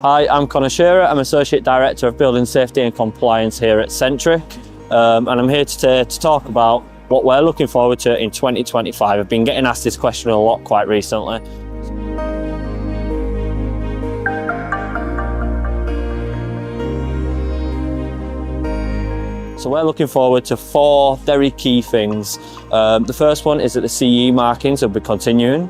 Hi, I'm Connor Shearer. I'm Associate Director of Building Safety and Compliance here at Centrick. And I'm here today to talk about what we're looking forward to in 2025. I've been getting asked this question a lot quite recently. So we're looking forward to four very key things. The first one is that the CE markings will be continuing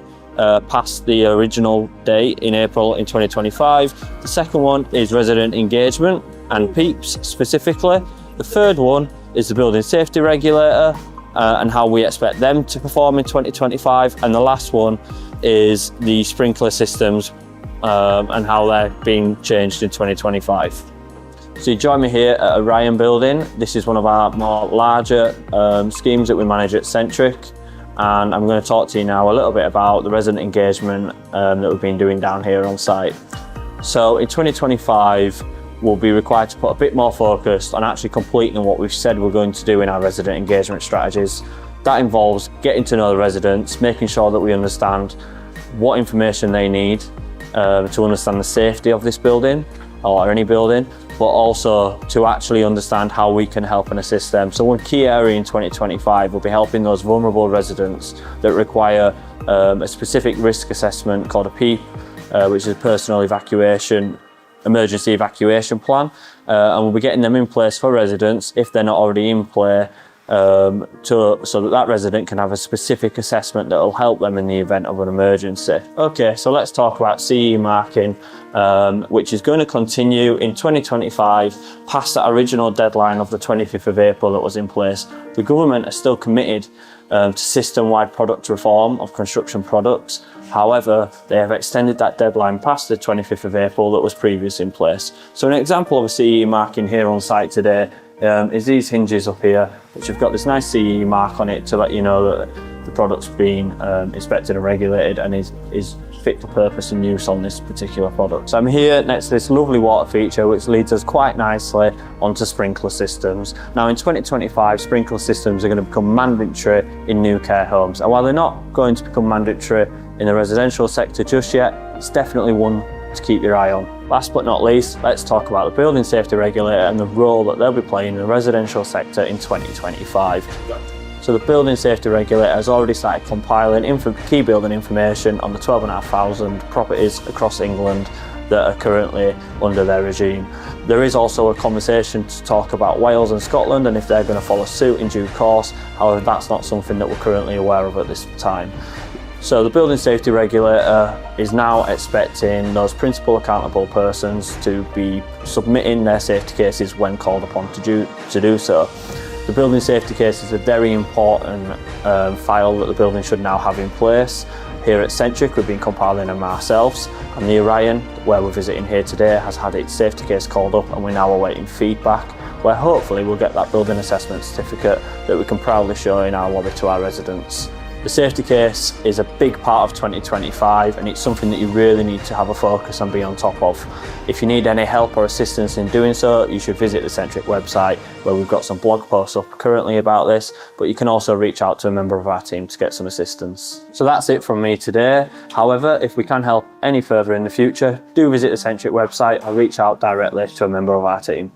past the original date in April in 2025. The second one is resident engagement and PEEPs specifically. The third one is the building safety regulator and how we expect them to perform in 2025. And the last one is the sprinkler systems and how they're being changed in 2025. So you join me here at Orion building. This is one of our more larger schemes that we manage at Centric. And I'm going to talk to you now a little bit about the resident engagement that we've been doing down here on site. So in 2025, we'll be required to put a bit more focus on actually completing what we've said we're going to do in our resident engagement strategies. That involves getting to know the residents, making sure that we understand what information they need to understand the safety of this building or any building, but also to actually understand how we can help and assist them. So one key area in 2025 will be helping those vulnerable residents that require a specific risk assessment called a PEEP, which is a personal emergency evacuation plan. And we'll be getting them in place for residents if they're not already in play, so that resident can have a specific assessment that will help them in the event of an emergency. Okay, so let's talk about CE marking, which is going to continue in 2025 past that original deadline of the 25th of April that was in place. The government are still committed to system-wide product reform of construction products. However, they have extended that deadline past the 25th of April that was previously in place. So an example of a CE marking here on site today is these hinges up here, which have got this nice CE mark on it to let you know that the product's been inspected and regulated and is fit for purpose and use on this particular product. So I'm here next to this lovely water feature which leads us quite nicely onto sprinkler systems. Now in 2025, sprinkler systems are going to become mandatory in new care homes, and while they're not going to become mandatory in the residential sector just yet, it's definitely one to keep your eye on. Last but not least, let's talk about the building safety regulator and the role that they'll be playing in the residential sector in 2025. So the building safety regulator has already started compiling key building information on the 12,500 properties across England that are currently under their regime. There is also a conversation to talk about Wales and Scotland and if they're going to follow suit in due course. However, that's not something that we're currently aware of at this time. So the building safety regulator is now expecting those principal accountable persons to be submitting their safety cases when called upon to do so. The building safety case is a very important file that the building should now have in place. Here at Centric, we've been compiling them ourselves, and the Orion, where we're visiting here today, has had its safety case called up, and we're now awaiting feedback, where hopefully we'll get that building assessment certificate that we can proudly show in our lobby to our residents. The safety case is a big part of 2025 and it's something that you really need to have a focus and be on top of. If you need any help or assistance in doing so, you should visit the Centric website where we've got some blog posts up currently about this, but you can also reach out to a member of our team to get some assistance. So that's it from me today. However, if we can help any further in the future, do visit the Centric website or reach out directly to a member of our team.